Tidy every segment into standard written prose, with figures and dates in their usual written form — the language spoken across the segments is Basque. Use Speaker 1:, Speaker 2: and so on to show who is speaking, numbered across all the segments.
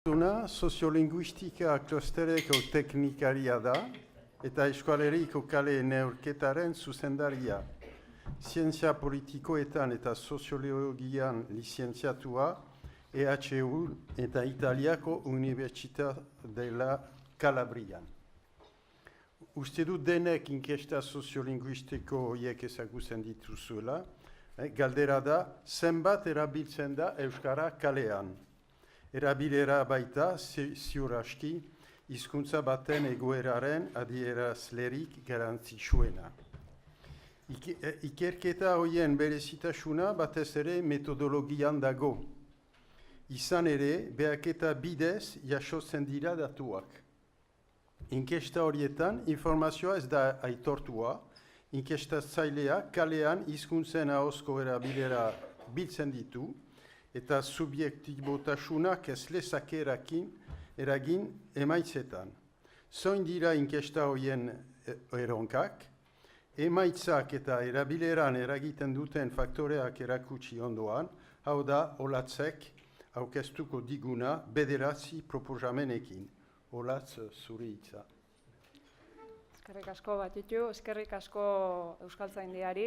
Speaker 1: Soziolinguistika klostereko teknikaria da eta Euskal Herriko kale neurketaren zuzendaria. Zientzia politikoetan eta soziologian lizenziatua EHU eta Italiako Unibertsitate della Calabrian. Uste dut denek inkesta soziolinguistiko horiek ezagutzen dituzuela. Galdera da, zenbat erabiltzen da Euskara kalean. Erabilera baita, ziur aski, hizkuntza baten egoeraren adierazlerik garrantzitsuena. Ikerketa horien berezitasuna batez ere metodologian dago. Izan ere, behaketa bidez jasotzen dira datuak. Inkesta horietan, informazioa ez da aitortua, inkestatzaileak kalean hizkuntzen ahozko erabilera biltzen ditu, eta subjektibotasunak ez lezake eragin emaitzetan. Zoin dira inkesta horien erronkak, emaitzak eta erabileran eragiten duten faktoreak erakutsi ondoan, hau da, Olatzek aurkeztuko diguna bederatzi proposamenekin. Olatz, zure hitza.
Speaker 2: Eskerrik asko Batitu, eskerrik asko Euskaltzaindiari.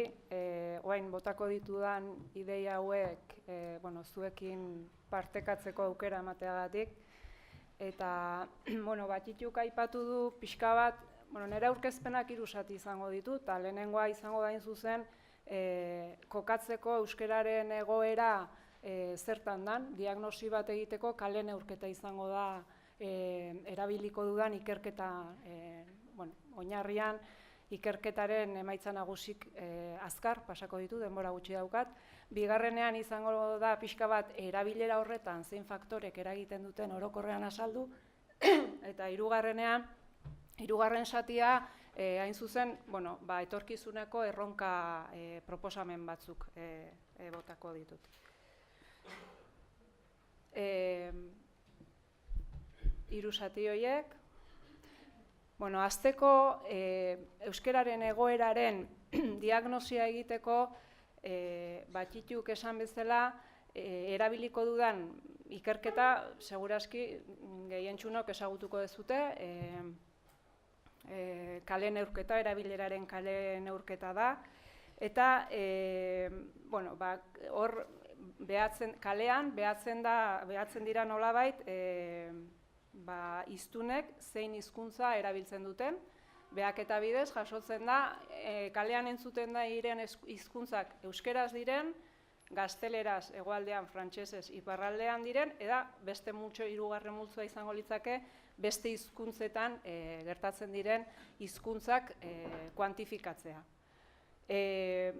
Speaker 2: Orain botako ditudan ideia hauek zuekin partekatzeko aukera emateagatik. Eta Batituk aipatu du pixka bat, nire aurkezpenak 3 zati izango ditu, eta lehenengoa izango da zuzen kokatzeko euskararen egoera zertan dan, diagnosi bat egiteko kale neurketa izango da erabiliko dudan ikerketa oinarrian ikerketaren emaitza nagusik azkar pasako ditu, denbora gutxi daukat. Bigarrenean izango da pixka bat erabilera horretan zein faktorek eragiten duten orokorrean azaldu, eta hirugarren satia hain zuzen, etorkizuneko erronka proposamen batzuk botako ditut. Hiru sati horiek. Hasteko euskararen egoeraren diagnosia egiteko Batituk esan bezala erabiliko dudan ikerketa segurazki gehientsunok ezagutuko dezute, kale neurketa, erabileraren kale neurketa da, eta hor kalean behatzen dira nolabait hiztunek zein hizkuntza erabiltzen duten, behaketa bidez jasotzen da, kalean entzuten da diren hizkuntzak euskeraz diren, gazteleraz hegoaldean, frantsesez iparraldean diren, eta beste hirugarren multzoa izango litzake, beste hizkuntzetan gertatzen diren hizkuntzak kuantifikatzea.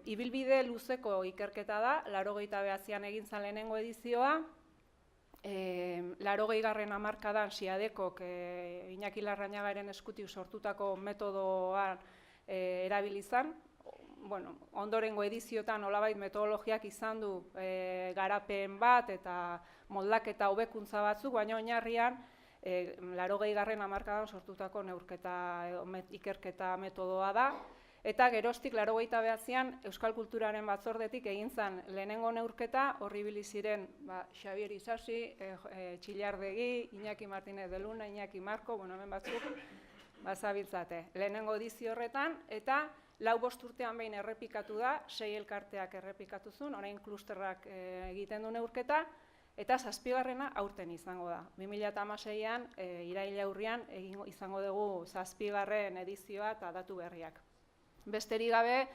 Speaker 2: Ibilbide luzeko ikerketa da, 89an egin zen lehenengo edizioa, 80. hamarkadan Siadekok Iñaki Larrañagaren eskutik sortutako metodoa erabili izan. Ondorengo ediziotan nolabait metodologiak izan du garapen bat eta moldaketa hobekuntza batzuk, baina oinarrian 80. hamarkadan sortutako ikerketa metodoa da. Eta geroztik 89an Euskal Kulturaren batzordetik egin zen lehenengo neurketa, horri ibili ziren Xabier Isasi, Txillardegi, Iñaki Martinez de Luna, Iñaki Marko, hemen batzuk bazabiltzate. Lehenengo edizio horretan, eta 4-5 urtean behin errepikatu da, 6 elkarteak errepikatu zuen, orain klusterrak egiten du neurketa, eta 7. aurten izango da. 2016an, iraila urrian, izango dugu 7. edizioa eta datu berriak. Besterik gabe,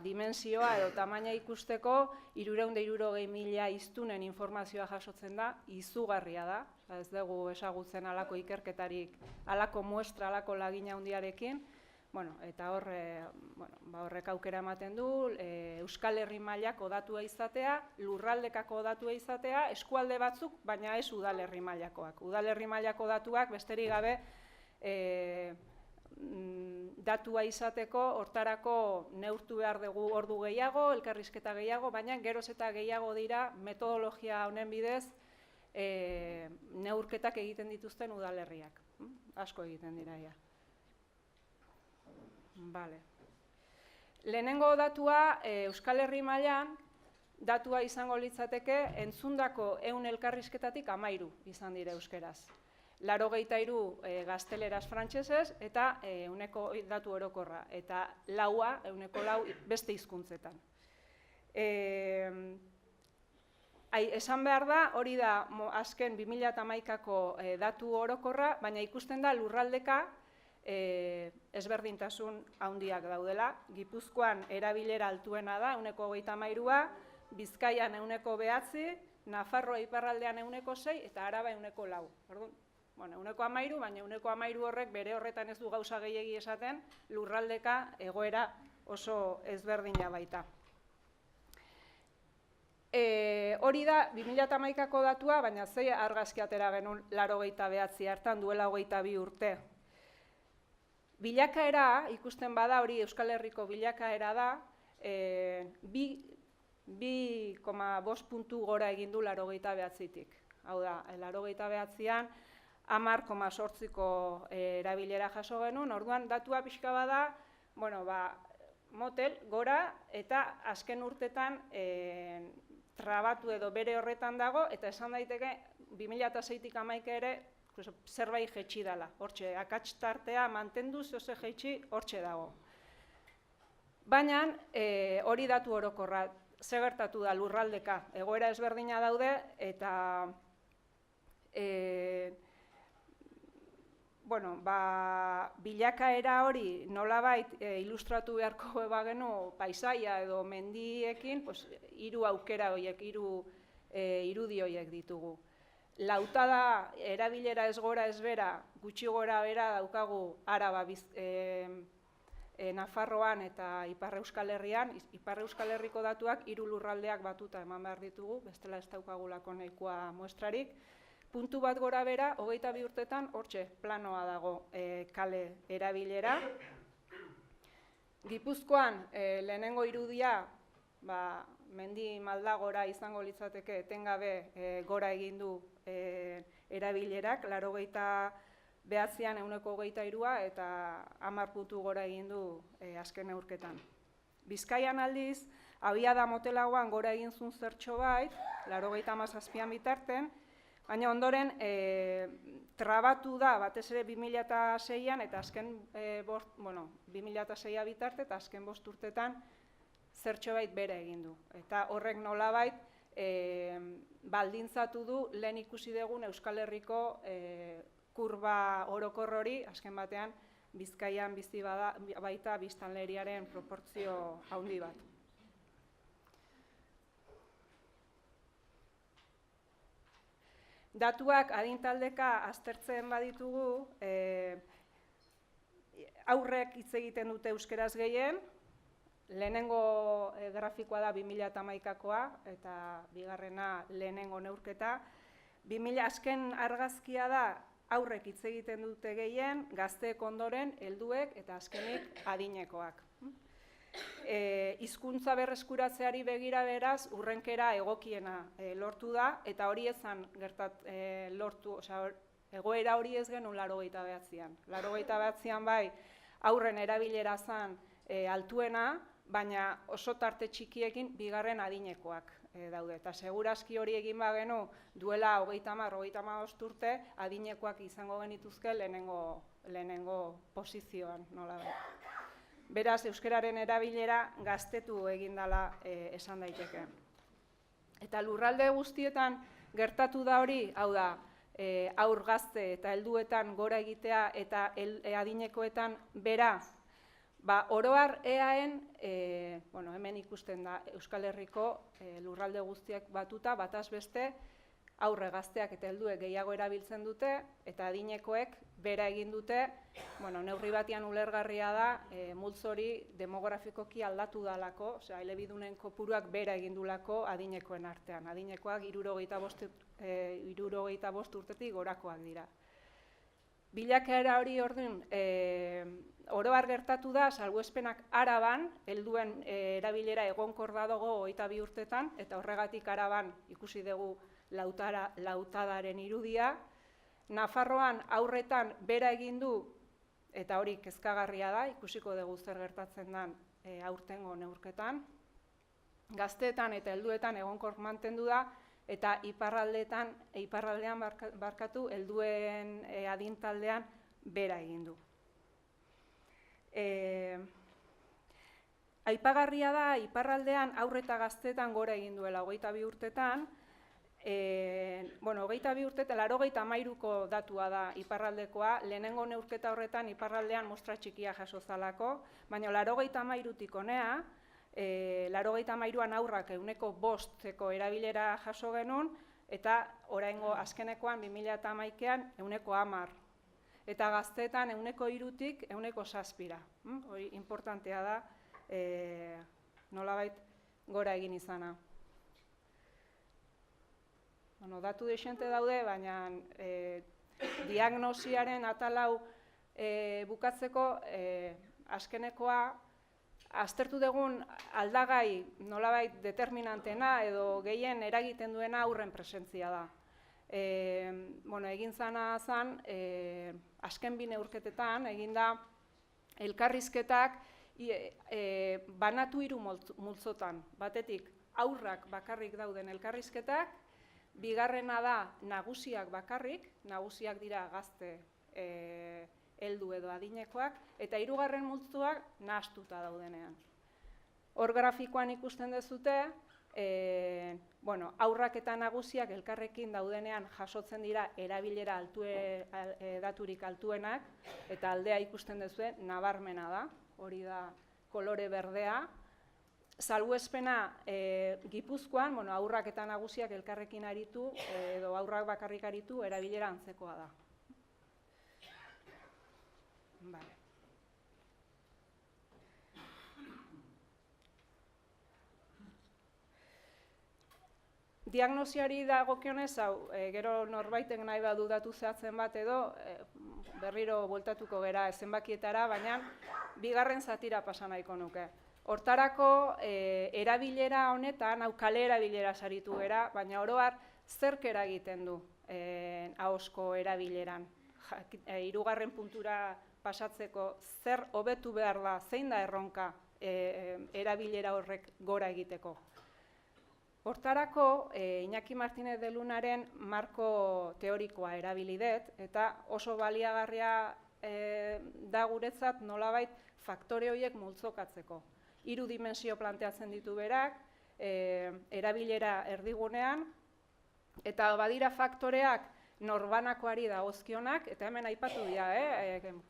Speaker 2: dimensioa edo tamaina ikusteko 360.000 hiztunen informazioa jasotzen da, izugarria da, ez dugu ezagutzen halako ikerketarik, halako muestra, halako lagina handiarekin, eta horrek aukera ematen du, Euskal Herri mailako datua izatea, lurraldekako datua izatea, eskualde batzuk, baina ez udalerri mailakoak. Udalerri mailako datuak besterik gabe datua izateko, hortarako neurtu behar dugu ordu gehiago, elkarrizketa gehiago, baina geroz eta gehiago dira metodologia honen bidez neurketak egiten dituzten udalerriak. Asko egiten dira. Lehenengo datua Euskal Herri mailan datua izango litzateke entzundako 100 elkarrizketatik 13 izan dira euskeraz. 83 gazteleraz frantsesez eta 100 datu orokorra, eta 4 beste hizkuntzetan. Esan behar da, hori da azken 2011ko datu orokorra, baina ikusten da lurraldeka ezberdintasun handiak daudela. Gipuzkoan erabilera altuena da, 133, Bizkaian 109, Nafarroa iparraldean 106 eta Araba 104. Bueno, 113, baina 113 horrek bere horretan ez du gauza gehiegi esaten, lurraldeka egoera oso ezberdina baita. Hori da 2011ko datua, baina zei argazki atera genuen 89 hartan, duela 22 urte. Bilakaera, ikusten bada, hori Euskal Herriko bilakaera da, 2,5 puntu gora egin du 89tik. Hau da, 89an 10,8ko erabilera jaso genuen, orduan datua pixka bada, motel, gora, eta azken urtetan trabatu edo bere horretan dago, eta esan daiteke 2006tik 11 ere zerbait jetxi dela. Hortxe, akats tartea mantendu, zoze jetxi, hortxe dago. Baina hori datu orokorra, ze gertatu da lurraldeka, egoera ezberdina daude, eta bilakaera hori nolabait ilustratu beharko bagenu paisaia edo mendiekin, 3 aukera horiek, 3 irudi horiek ditugu. Lautada erabilera ez gora ez bera, gutxi gora bera daukagu Araba, Nafarroan eta Ipar Euskal Herrian. Ipar Euskal Herriko datuak 3 lurraldeak batuta eman behar ditugu, bestela ez daukagulako nahikoa muestrarik. Puntu bat gora bera, 22 urtetan, hortxe, planoa dago kale erabilera. Gipuzkoan, lehenengo irudia, mendi malda gora izango litzateke, etengabe gora egin du erabilerak, 89an 123 eta 10 puntu gora egin du azken neurketan. Bizkaian aldiz, abiada motelagoan gora egin zuen zertxo bait, 97an bitarten, baina ondoren trabatu da batez ere 2006an eta azken 2006a bitarte eta azken 5 urtetan zertxobait bere egin du. Eta horrek nolabait baldintzatu du lehen ikusi dugun Euskal Herriko kurba orokor hori, azken batean Bizkaian bizi baita biztanleriaren proportzio handi bat. Datuak adintaldeka aztertzen baditugu, aurrek hitz egiten dute euskeraz gehien, lehenengo grafikoa da 2011koa eta bigarrena lehenengo neurketa. Azken argazkia da aurrek hitz egiten dute gehien, gazteek ondoren, helduek eta azkenik adinekoak. Hizkuntza berreskuratzeari begira beraz, urrenkera egokiena lortu da, eta hori ezan lortu, egoera hori ez genuen 89an. 89an bai, aurren erabilera zen altuena, baina oso tarte txikiekin bigarren adinekoak daude. Eta segurazki hori egin bagenu duela 30-35 urte, adinekoak izango genituzke lehenengo posizioan, nola da. Beraz, euskararen erabilera gaztetu egin dela esan daiteke. Eta lurralde guztietan gertatu da hori, hau da, aur gazte eta helduetan gora egitea eta adinekoetan bera, oroar EAen, hemen ikusten da Euskal Herriko lurralde guztiak batuta, bataz beste, aurre gazteak eta helduek gehiago erabiltzen dute, eta adinekoek bera egin dute, neurri batean ulergarria da, multzo hori demografikoki aldatu dalako, elebidunen kopuruak bera egin dulako adinekoen artean. Adinekoak 65 urtetik gorakoak dira. Bilakaera hori orduan, oroar gertatu da, salbuespenak Araban, helduen erabilera egonkor dago 22 urtetan, eta horregatik Araban ikusi dugu lautadaren irudia. Nafarroan aurretan bera egin du, eta hori kezkagarria da, ikusiko dugu zer gertatzen den aurtengo neurketan. gazteetan eta helduetan egonkor mantendu da, eta iparraldean helduen adintaldean bera egin du. Aipagarria da, iparraldean haur eta gazteetan gora egin duela 22 urtetan, 22 urtetan, 83ko datua da iparraldekoa, lehenengo neurketa horretan iparraldean mostra txikia jaso zalako, baina 83tik honea, 83an aurrak 5% erabilera jaso genuen, eta oraingo azkenekoan 2011an 10%. Eta gazteetan 3tik 7%. Hori importantea da, nolabait gora egin izana. Datu desente daude, baina diagnosiaren atalau bukatzeko azkenekoa aztertu dugun aldagai nolabait determinantena edo gehien eragiten duena haurren presentzia da. Egin zana zen, azken 2 neurketetan, egin da elkarrizketak banatu 3 multzotan. Batetik, haurrak bakarrik dauden elkarrizketak, bigarrena da nagusiak bakarrik, nagusiak dira gazte heldu edo adinekoak, eta 3. multzoak nahastuta daudenean. Hor grafikoan ikusten dezute, haurrak eta nagusiak elkarrekin daudenean jasotzen dira erabilera daturik altuenak, eta aldea ikusten dezue nabarmena da, hori da kolore berdea. Salbuespena Gipuzkoan, haurrak eta nagusiak elkarrekin aritu, edo haurrak bakarrik aritu, erabilera antzekoa da. Diagnosiari dagokionez, gero norbaitek nahi badu datu zehatzen bat edo, berriro bueltatuko gera zenbakietara, baina bigarren zatira pasa nahiko nuke. Hortarako erabilera honetan, kale erabilera saritu gera, baina oro har zerk eragiten du ahozko erabileran. 3. puntura pasatzeko zer hobetu behar da, zein da erronka erabilera horrek gora egiteko. Hortarako, Iñaki Martínez de Lunaren marko teorikoa erabili dut, eta oso baliagarria da guretzat nolabait faktore horiek multzokatzeko. 3 dimensio planteatzen ditu berak, erabilera erdigunean, eta badira faktoreak norbanakoari dagozkionak, eta hemen aipatu dira,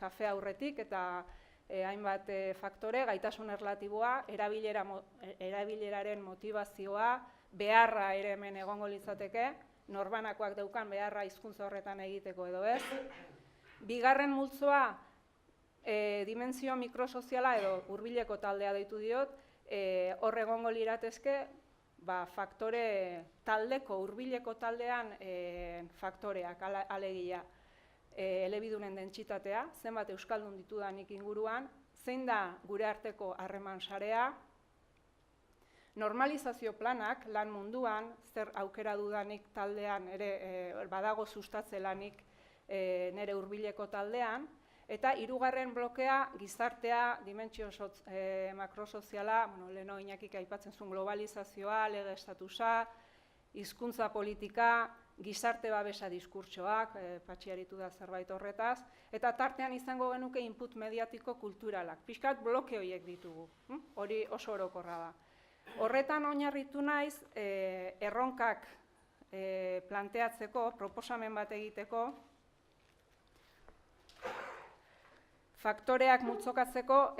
Speaker 2: kafe aurretik eta hainbat faktore, gaitasun erlatiboa, erabileraren motivazioa, beharra ere hemen egongo litzateke, norbanakoak daukan beharra hizkuntza horretan egiteko edo ez. Bigarren multzoa, dimensio mikrosoziala edo hurbileko taldea deitu diot, hor egongo liratezke, faktore taldeko, hurbileko taldean faktoreak alegia. Elebidunen dentsitatea, zenbat euskaldun ditudanik inguruan, zein da gure arteko harreman sarea, normalizazio planak lan munduan, zer aukera dudanik taldean, ere badago sustatze lanik nire hurbileko taldean, eta 3. blokea gizartea, dimentsio makrosoziala, leheno Iñakik aipatzen zuen globalizazioa, lege estatusa, hizkuntza politika, gizarte babesa diskurtsoak, Patxi aritu da zerbait horretaz, eta tartean izango genuke input mediatiko kulturalak. Pixkat bloke horiek ditugu, hori oso orokorra da. Horretan oinarritu naiz, erronkak planteatzeko, proposamen bat egiteko, faktoreak multzokatzeko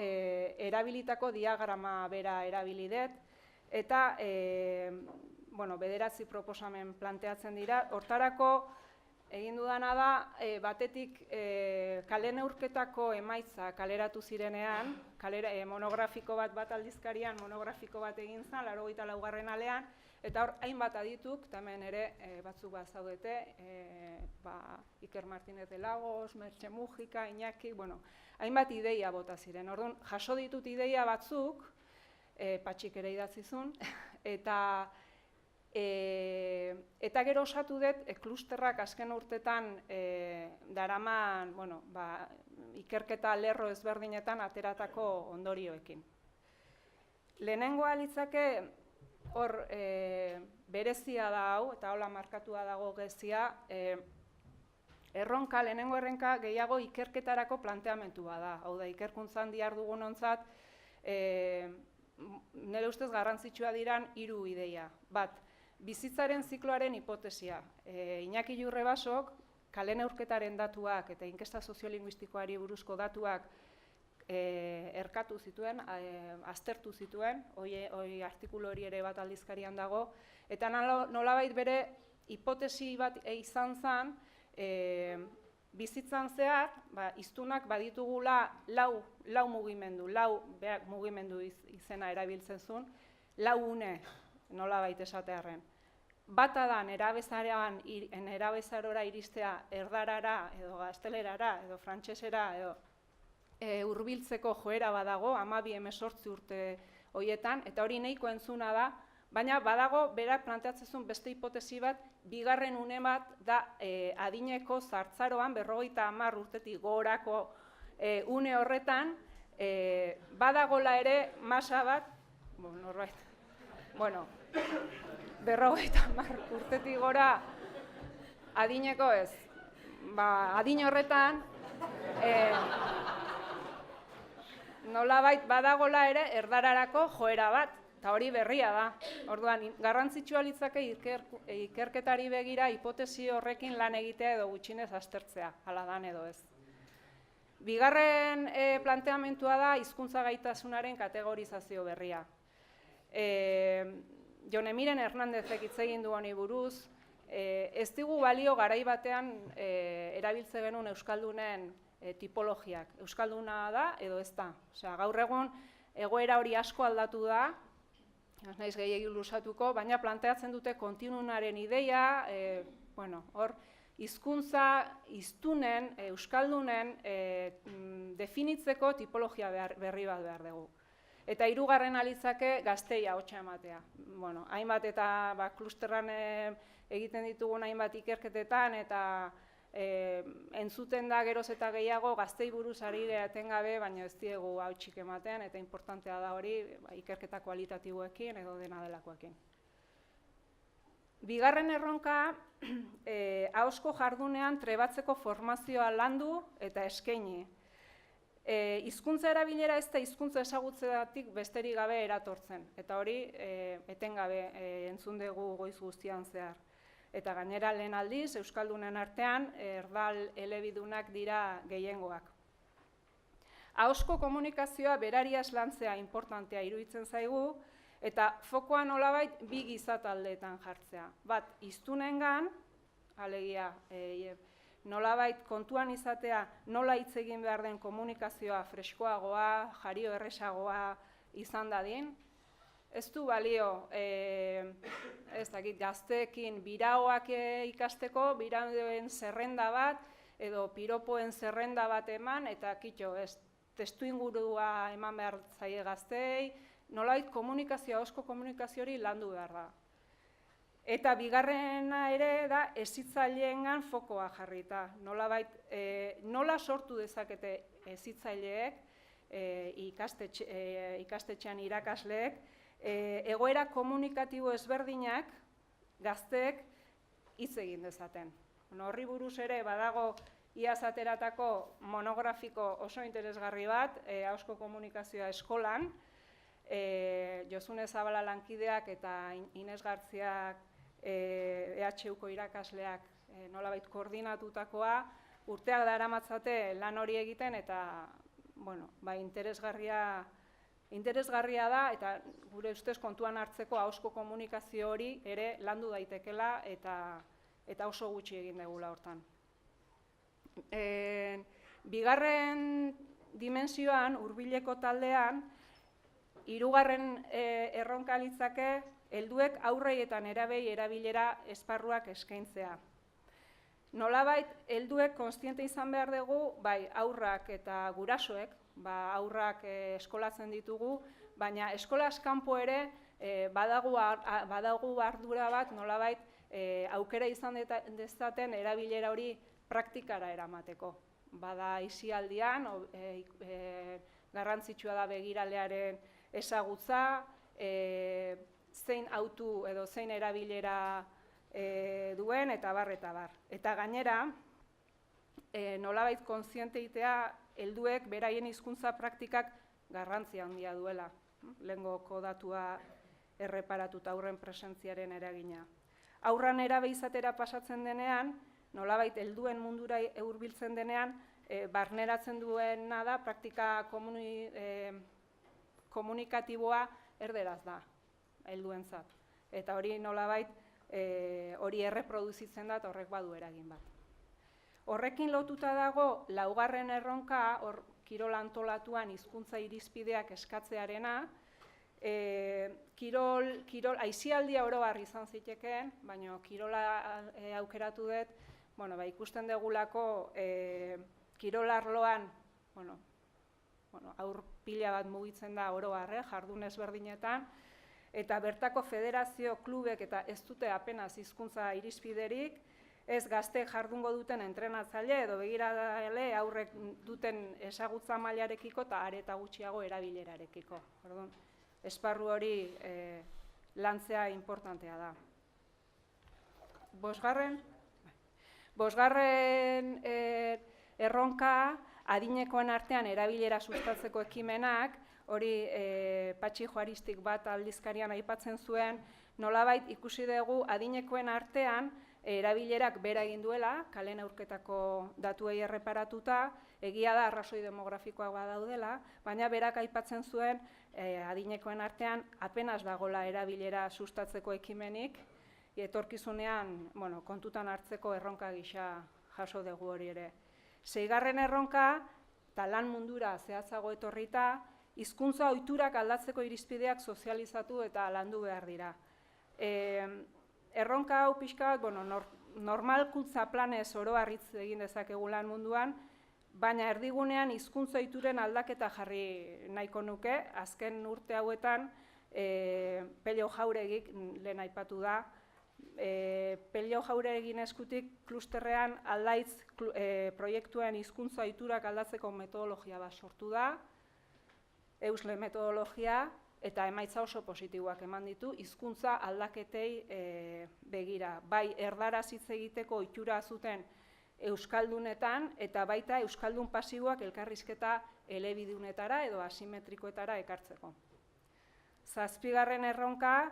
Speaker 2: erabilitako diagrama bera erabili dut, eta 9 proposamen planteatzen dira. Hortarako egin dudana da, batetik kale neurketako emaitza kaleratu zirenean, monografiko bat aldizkarian, monografiko bat egin zen, 84. alean, eta hor hainbat adituk, eta hemen ere batzuk bat zaudete, Iker Martínez de Lagos, Mertxe Mujika, Iñaki, hainbat ideia bota ziren. Orduan, jaso ditut ideia batzuk, Patxik ere idatzizun, eta gero osatu dut, klusterrak azken urtetan daraman ikerketa lerro ezberdinetan ateratako ondorioekin. Lehenengoa litzake hor berezia da hau, eta hola markatua dago gezia, erronka, lehenengo erronka gehiago ikerketarako planteamentua da. Hau da, ikerkuntzan dihardugunontzat, nire ustez garrantzitsua diran 3 ideia. Bat, bizitzaren zikloaren hipotesia. Iñaki Jurrebasok, kale neurketaren datuak eta inkesta soziolinguistikoari buruzko datuak erkatu zituen, aztertu zituen, hori artikulu hori ere bat aldizkarian dago, eta nolabait bere hipotesi bat izan zen, bizitzan zehar, hiztunak baditugula lau mugimendu, berak mugimendu izena erabiltzen zuen, 4 une nolabait esatearren. Bata da nerabezarora iristea erdarara, edo gaztelerara, edo frantsesera, edo hurbiltzeko joera badago, 12-18 urte horietan, eta hori nahiko entzuna da, baina badago berak planteatzen zuen beste hipotesi bat, bigarren une bat da adineko zahartzaroan, 50 urtetik gorako une horretan, badagola ere masa bat, norbait, 50 urtetik gora adineko ez, adin horretan, nolabait badagola ere erdararako joera bat, eta hori berria da. Orduan, garrantzitsua litzake ikerketari begira hipotesi horrekin lan egitea edo gutxinez aztertzea, hala dan edo ez. Bigarren planteamentua da hizkuntza gaitasunaren kategorizazio berria. Jon Emiren Hernandezek hitz egin du honi buruz, ez digu balio garai batean erabiltze genuen euskaldunen tipologiak. Euskalduna da edo ez da. Osea, gaur egun egoera hori asko aldatu da, ez naiz gehiegi luzatuko, baina planteatzen dute kontinunaren ideia, hor hizkuntza hiztunen, euskaldunen definitzeko tipologia berri bat behar dugu. Eta 3. litzake gaztei ahotsa ematea. Hainbat eta klusterran egiten ditugun hainbat ikerketetan eta entzuten da geroz eta gehiago gaztei buruz ari etengabe, baina ez diegu ahotsik ematen, eta importantea da hori ikerketa kualitatiboekin edo dena delakoekin. Bigarren erronka, ahozko jardunean trebatzeko formazioa landu eta eskaini. Hizkuntza erabilera ez da hizkuntza ezagutzeatik besterik gabe eratortzen, eta hori etengabe entzun dugu goiz guztian zehar. Eta gainera lehen aldiz, euskaldunen artean, erdal elebidunak dira gehiengoak. Ahozko komunikazioa berariaz lantzea importantea iruditzen zaigu, eta fokoa nolabait 2 gizataldeetan jartzea. Bat, hiztunengan, alegia, nolabait kontuan izatea nola hitz egin behar den komunikazioa freskoagoa, jario erresagoa izan dadin. Ez du balio, gazteekin biraoak ikasteko, biraoen zerrenda bat, edo piropoen zerrenda bat eman, eta kitxo, testu ingurua eman behar zaie gazteei, nolabait komunikazioa, ahozko komunikazio hori landu behar da. Eta bigarrena ere da hezitzaileengan fokoa jarrita. Nolabait, nola sortu dezakete hezitzaileek, ikastetxean irakasleek, egoera komunikatibo ezberdinak gazteek hitz egin dezaten. Horri buruz ere badago iaz ateratako monografiko oso interesgarri bat, ahozko komunikazioa eskolan, Josune Zabala lankideak eta Ines Gartziak EHUko irakasleak nolabait koordinatutakoa, urteak daramatzate lan hori egiten eta interesgarria da eta gure ustez kontuan hartzeko ahozko komunikazio hori ere landu daitekela eta oso gutxi egin degula hortan. Bigarren dimensioan, hurbileko taldean, 3. erronka litzake helduek haurrei eta nerabei erabilera esparruak eskaintzea. Nolabait, helduek kontziente izan behar dugu, bai haurrak eta gurasoek, haurrak eskolatzen ditugu, baina eskolaz kanpo ere badagu ardura bat nolabait aukera izan dezaten erabilera hori praktikara eramateko. Bada isialdian, garrantzitsua da begiralearen ezagutza, zein autu edo zein erabilera duen, eta bar, eta bar. Eta gainera, nolabait kontzienteitea helduek beraien hizkuntza praktikak garrantzia handia duela. Lehengoko datua erreparatuta aurren presentziaren eragina. Aurran nerabe izatera pasatzen denean, nolabait helduen mundura hurbiltzen denean, barneratzen duena da praktika komunikatiboa erderaz da, helduentzat. Eta hori nolabait hori erreproduzitzen da eta horrek badu eragin bat. Horrekin lotuta dago laugarren erronka, kirol antolatuan hizkuntza irizpideak eskatzearena, aisialdia oro har izan zitekeen, baina kirola aukeratu dut, ikusten degulako kirol arloan, aur pila bat mugitzen da oro har, jardun ezberdinetan, eta bertako federazio, klubek eta ez dute apenas hizkuntza irizpiderik, ez gazte jardungo duten entrenatzaile edo begirale aurrek duten ezagutza mailarekiko eta are eta gutxiago erabilerarekiko. Esparru hori lantzea importantea da. Bosgarren erronka adinekoen artean erabilera sustatzeko ekimenak, hori Patxi Juaristik bat aldizkarian aipatzen zuen, nolabait ikusi dugu adinekoen artean erabilerak bera egin duela, kale neurketako datuei erreparatuta, egia da arrazoi demografikoak badaudela, baina berak aipatzen zuen adinekoen artean apenas dagoela erabilera sustatzeko ekimenik, etorkizunean kontutan hartzeko erronka gisa jaso dugu hori ere. 6. erronka, eta lan mundura zehatzago etorrita, hizkuntza ohiturak aldatzeko irizpideak sozializatu eta landu behar dira. Erronka hau pixka bat, normalkuntza planez oro harritz egin dezakegu lan munduan, baina erdigunean hizkuntza ohituren aldaketa jarri nahiko nuke, azken urte hauetan Pello Jauregik lehen aipatu da, Pello Jauregin eskutik klusterrean aldaitz proiektuen hizkuntza ohiturak aldatzeko metodologia bat sortu da, EUSLE metodologia, eta emaitza oso positiboak eman ditu, hizkuntza aldaketei begira. Bai, erdaraz hitz egiteko ohitura zuten euskaldunetan, eta baita euskaldun pasiboak elkarrizketa elebidunetara edo asimetrikoetara ekartzeko. 7. erronka,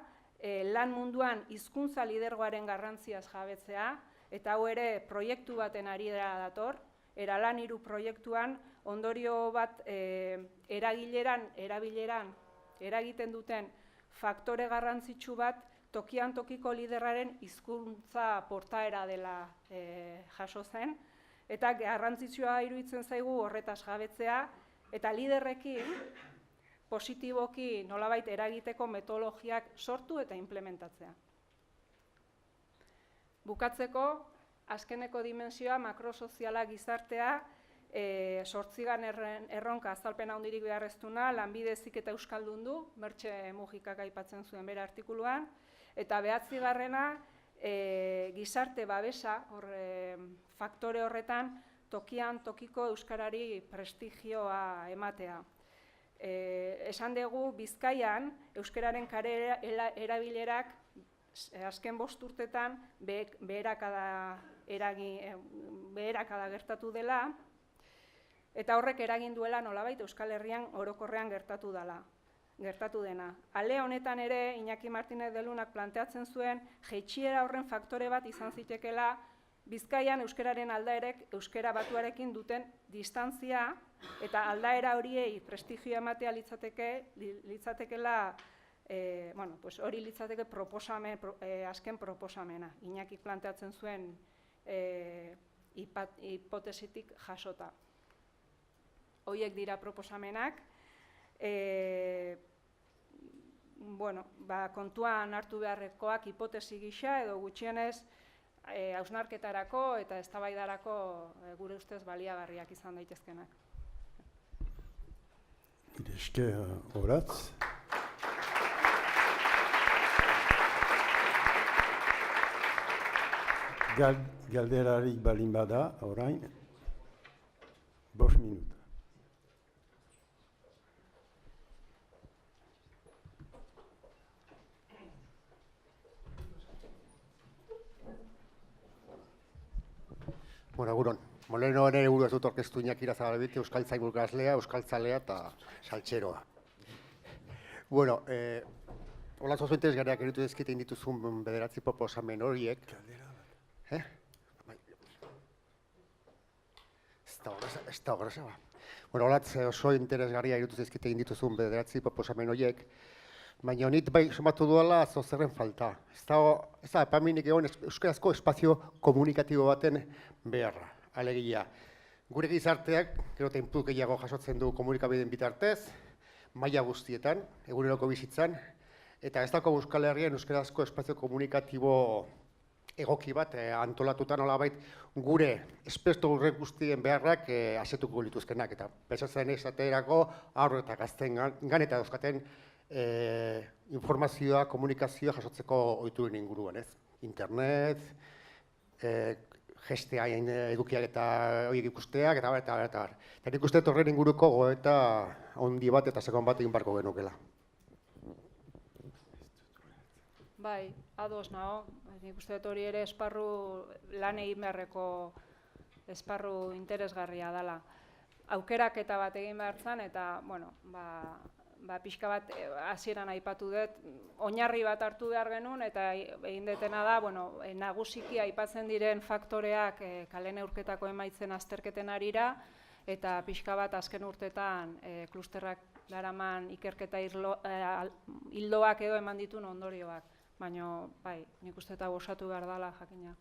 Speaker 2: lan munduan hizkuntza lidergoaren garrantziaz jabetzea, eta hau ere proiektu baten ari dator, Eralan 3 proiektuan ondorio bat erabileran eragiten duten faktore garrantzitsu bat tokian tokiko liderraren hizkuntza portaera dela jaso zen, eta garrantzitsua iruditzen zaigu horretaz jabetzea, eta liderrekin positiboki nolabait eragiteko metodologiak sortu eta implementatzea. Bukatzeko, azkeneko dimensioa makrosoziala gizartea, 8. erronka azalpena handirik beharreztuna, lanbide heziketa euskaldundu, Mertxe Mujikak aipatzen zuen bere artikuluan, eta 9. Gizarte babesa, faktore horretan, tokian tokiko euskarari prestigioa ematea. Esan dugu, Bizkaian euskararen kare erabilerak azken 5 urtetan beherakada gertatu dela, eta horrek eragin duela nolabait Euskal Herrian orokorrean gertatu dena. Ale honetan ere, Iñaki Martínez de Lunak planteatzen zuen, jaitsiera horren faktore bat izan zitekeela, Bizkaian euskararen aldaerek euskara batuarekin duten distantzia, eta aldaera horiei prestigioa ematea litzatekeela, hori litzateke azken proposamena, Iñaki planteatzen zuen hipotesitik jasota. Horiek dira proposamenak, kontuan hartu beharrekoak hipotesi gisa edo gutxienez hausnarketarako eta eztabaidarako gure ustez baliagarriak izan daitezkenak.
Speaker 1: Mila esker, Oratz. Galderarik balin bada, orain, 5 minuta.
Speaker 3: Bueno, egunon. Moleno ere uru ez dut orkestu Iñaki Irazabalbiti, euskaltzain burgazlea, euskaltzalea eta saltxeroa. Bueno, hola oso interesgarriak eritu dizkite indituzun bederatzi proposamen horiek. Bai. Ez da horreza ba. Bueno, holatz oso interesgarria eritu dizkite indituzun bederatzi proposamen horiek, baina honit bai somatu duela zozerren falta. Ez da epaminik egon euskarazko espazio komunikatibo baten beharra. Alegia, gure gizarteak, gero eta input gehiago jasotzen du komunikabideen bitartez, maila guztietan, eguneroko bizitzan, eta ez dago Euskal Herrian euskarazko espazio komunikatibo egoki bat antolatuta nolabait gure espesto gure guztien beharrak asetuko lituzkenak, eta pentsatzen esaterako haur eta gaztengan eta dauzkaten informazioa, komunikazioa jasotzeko ohituren inguruan, ez? Internet, gestea edukiak eta horiek ikusteak, eta bar. Eta nik uste horren inguruko goeta handi bat eta sakon bat egin barko genukela.
Speaker 2: Bai, ados nago. Nik uste dut hori ere esparru lan egin beharreko esparru interesgarria dela. Aukeraketa bat egin behar zen, eta, bueno, pixka bat hasieran aipatu dut, oinarri bat hartu behar genuen, eta egin detena da, nagusiki aipatzen diren faktoreak kale neurketako emaitzen azterketen arira, eta pixka bat azken urtetan klusterrak daraman ikerketa hildoak edo eman dituen ondorioak. Baina, bai, nik uste eta osatu behar dela jakina.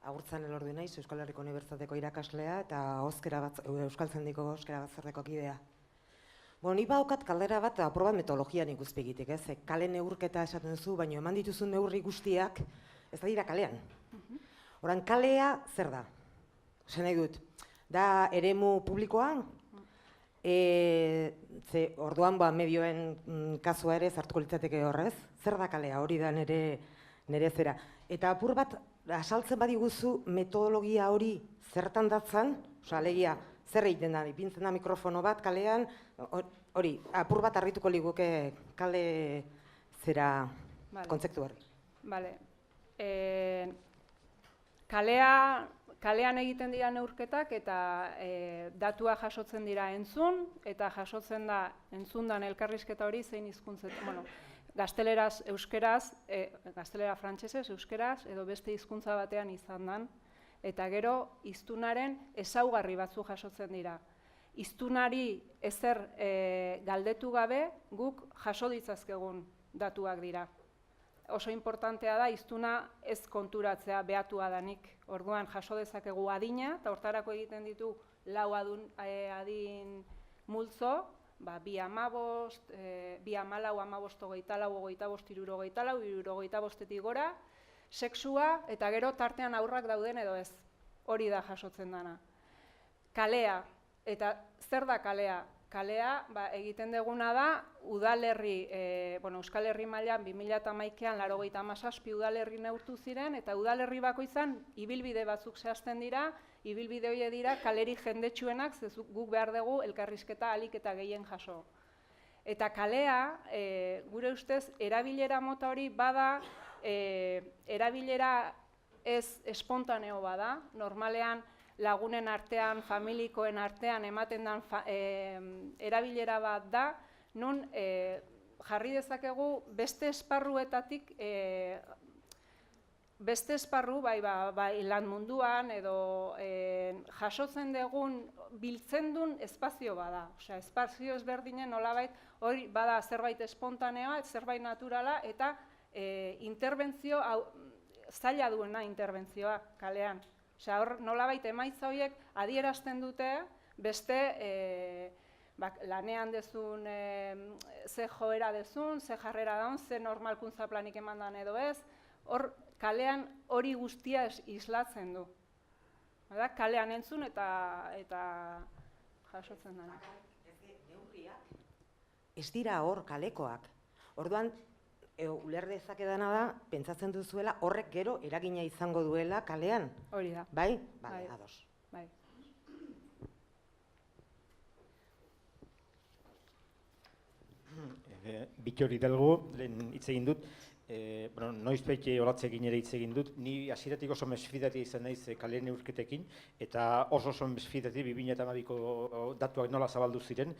Speaker 4: Agurtzan elordu naiz, Euskal Herriko Unibertsitateko irakaslea eta Euskaltzaindiko Euskara Batzordeko kidea. Ni badaukat kaldera bat aprobat metodologian ikuspegitik, ez? Kale neurketa esaten zu, baina eman dituzun neurri guztiak ez da dira kalean. Oran, kalea zer da? Esan nahi dut, da eremu publikoa, orduan medioen kasua ere zartuko litzateke horrez, zer da kalea, hori da nire zera. Eta apur bat, asaltzen badiguzu metodologia hori zertan datzan, alegia, zer egiten da, ipintzen da mikrofono bat kalean, hori, apur bat harrituko liguke kale zera kontzeptu hori.
Speaker 2: Bale. Kalean egiten dira neurketak eta datua jasotzen dira entzun, eta jasotzen da entzundan elkarrizketa hori zein hizkuntzetan, gazteleraz, euskeraz, gaztelera frantsesez, euskeraz, edo beste hizkuntza batean izan dan, eta gero hiztunaren ezaugarri batzu jasotzen dira. Hiztunari ezer galdetu gabe guk jaso ditzazkegun datuak dira. Oso importantea da hiztuna ez konturatzea behatua danik. Orduan jaso dezakegu adina, eta hortarako egiten ditu 4 adin multzo, 2-15, 2-14, 24, 25, 75 gora, sexua eta gero tartean haurrak dauden edo ez. Hori da jasotzen dana. Kalea, eta zer da kalea? Kalea egiten duguna da udalerri, Euskal Herri mailan 2011an 97 udalerri neurtu ziren, eta udalerri bakoitzan ibilbide batzuk zehazten dira, ibilbide horiek dira kalerik jendetsuenak, guk behar dugu elkarrizketa ahalik eta gehien jaso. Eta kalea, gure ustez, erabilera mota hori bada, erabilera ez espontaneo bada, normalean lagunen artean, familikoen artean ematen den erabilera bat da, nun jarri dezakegu beste esparruetatik, beste esparru, bai lan munduan edo jasotzen dugun biltzen duen espazio bada. Osea, espazio ezberdinen nolabait hori bada zerbait espontaneoa, zerbait naturala eta interbentzio zaila duena interbentzioa kalean. Osea, hor nolabait emaitza horiek adierazten dute beste lanean dezun, ze joera dezun, ze jarrera daun, ze normalkuntza planik eman edo ez, hor kalean hori guztia islatzen du. Kalean entzun eta jasotzen dena.
Speaker 4: Ez dira hor kalekoak. Orduan, uler dezakedana da, pentsatzen duzuela horrek gero eragina izango duela kalean.
Speaker 2: Hori da.
Speaker 4: Bai? Bai, ados.
Speaker 2: Bai.
Speaker 5: Bitxor Hidalgo, lehen hitz egin dut, Bueno, noizbait olatzekin ere hitz egin dut, ni hasieratik oso mesfidati izan naiz kale neurketekin, eta oso mesfidati 2012ko datuak nola zabaldu ziren.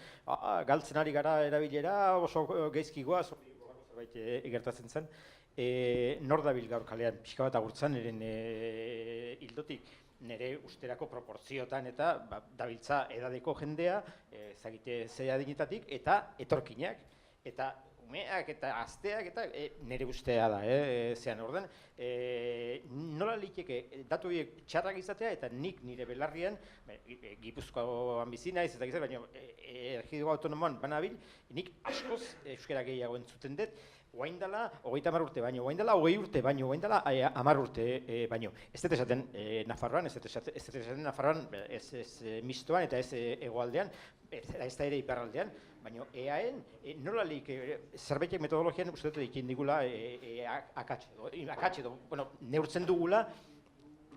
Speaker 5: Galtzen ari gara erabilera, oso gaizki goaz, zerbait gertatzen zen. Nor dabil gaur kalean, pixka bat agurtzan, eren hildotik, nire usterako proportziotan eta dabiltza edadeko jendea, ezagite ze adinetatik, eta etorkinak, eta umeak eta gazteak eta nire ustea da, zean orden. Nola liteke datu horiek txarrak izatea eta nik nire belarrian, Gipuzkoan bizi naiz eta gizar, baina erkidego autonomoan banabil, nik askoz euskara gehiago entzuten dut, oain dela 30 urte baino, oain dela 20 urte baino, oain dela 10 urte baino. Ez dut esaten Nafarroan, ez dut esaten Nafarroan, ez mistoan eta ez hegoaldean, ez da ere iparraldean, baina EAen nola lehik zerbaitek metodologian uste dut ekin digula akatxe edo, bueno, neurtzen dugula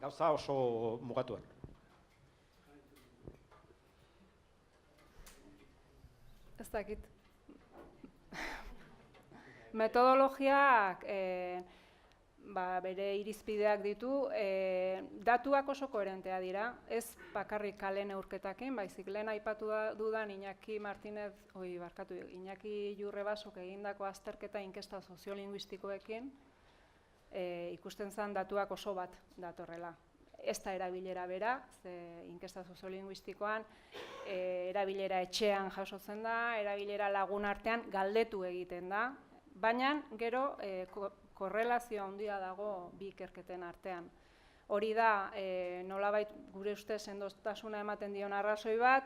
Speaker 5: gauza oso mugatuan.
Speaker 2: Ez dakit. Metodologiak bere irizpideak ditu, datuak oso koherentea dira, ez bakarrik kale neurketakin, baizik lehen aipatu dudan Iñaki Jurrebasok egindako azterketa inkesta soziolinguistikoekin, ikusten zen datuak oso bat datorrela. Ez da erabilera bera, ze inkesta soziolinguistikoan erabilera etxean jasotzen da, erabilera lagun artean galdetu egiten da, baina gero korrelazio handia dago bi ikerketen artean. Hori da, nolabait gure ustez sendotasuna ematen dion arrazoi bat,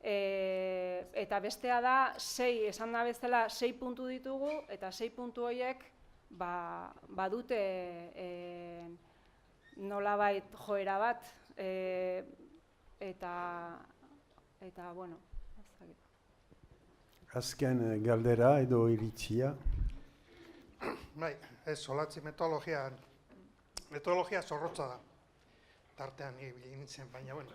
Speaker 2: eta bestea da, esan da bezala, 6 puntu ditugu, eta 6 puntu horiek badute nolabait joera bat, eta bueno,
Speaker 1: Azken galdera edo iritzia.
Speaker 6: Bai, ez, olatzi metodologia zorrotza da. Tartean ibili nintzen, baina, bueno.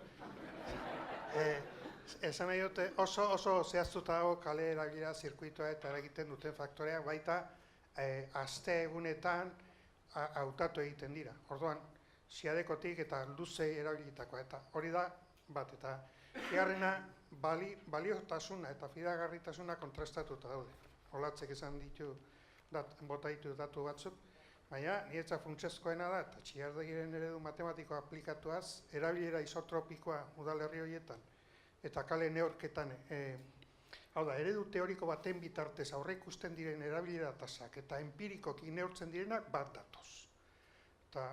Speaker 6: Esan nahi dute, oso zehaztuta dago kale erabilera zirkuitoa eta eragiten duten faktoreak, baita aste egunetan hautatu egiten dira. Orduan, ziadekotik eta luze erabilitakoa, eta hori da bat, eta bigarrena baliotasuna eta fidagarritasuna kontrastatuta daude. Olatzek esan ditu, bota ditu datu batzuk, baina niretzat funtsezkoena da, eta Txiardegiren eredu matematikoa aplikatuaz, erabilera isotropikoa udalerri horietan, eta kale neurketan, hau da, eredu teoriko baten bitartez aurreikusten diren erabilera tasak eta empirikoki neurtzen direnak bat datoz. Eta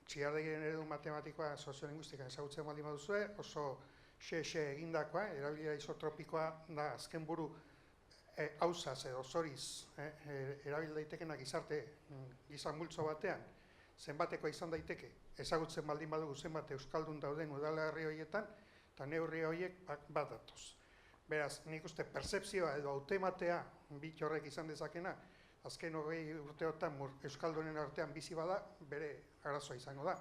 Speaker 6: Txiardegiren eredu matematikoa soziolinguistikan ezagutzen baldin baduzue, oso xe egindakoa, erabilera isotropikoa da azken buru hauzaz edo zoriz erabil daitekenak gizan multzo batean, zenbatekoa izan daiteke, ezagutzen baldin badugu zenbat euskaldun dauden udalerri horietan, eta neurri horiek bat datoz. Beraz, nik uste pertzepzioa edo hautematea bit horrek izan dezakena, azken 20 urteotan euskaldunen artean bizi bada, bere arazoa izango da.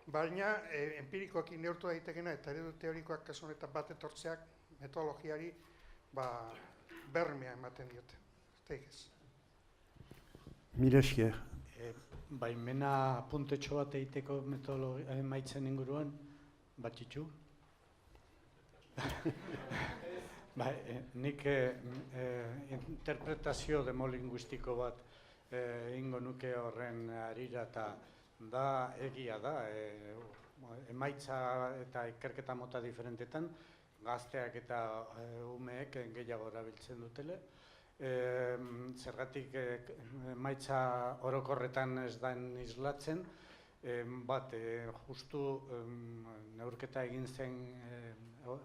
Speaker 6: Baina, empirikoekin neurtu daitekena eta eredu teorikoak kasu honetan bat etortzeak metodologiari bermea ematen diote. Ez.
Speaker 1: Mila esker.
Speaker 7: Baimena puntetxo bat egiteko metodologia emaitzen inguruan, batitxu? Nik interpretazio demolinguistiko bat egingo nuke horren harira, eta da egia da, emaitza eta ikerketa mota diferentetan, gazteak eta umeek gehiago erabiltzen dutele. Zergatik emaitza orokorretan ez da islatzen, bat, justu neurketa egin zen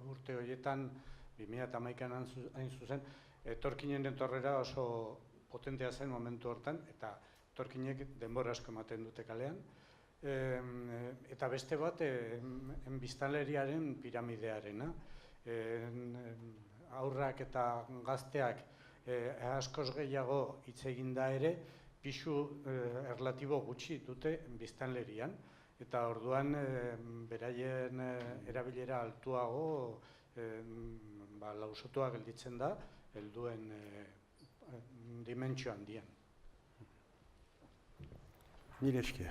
Speaker 7: urte horietan, 2011an hain zuzen, etorkinen etorrera oso potentea zen momentu hortan, eta etorkinek denbora asko ematen dute kalean. Eta beste bat, biztanleriaren piramidearena. Aurrak eta gazteak askoz gehiago hitz egin da ere, pisu erlatibo gutxi dute biztanlerian, eta orduan beraien erabilera altuago lausotua gelditzen da, helduen dimentsio handian.
Speaker 1: Mila esker.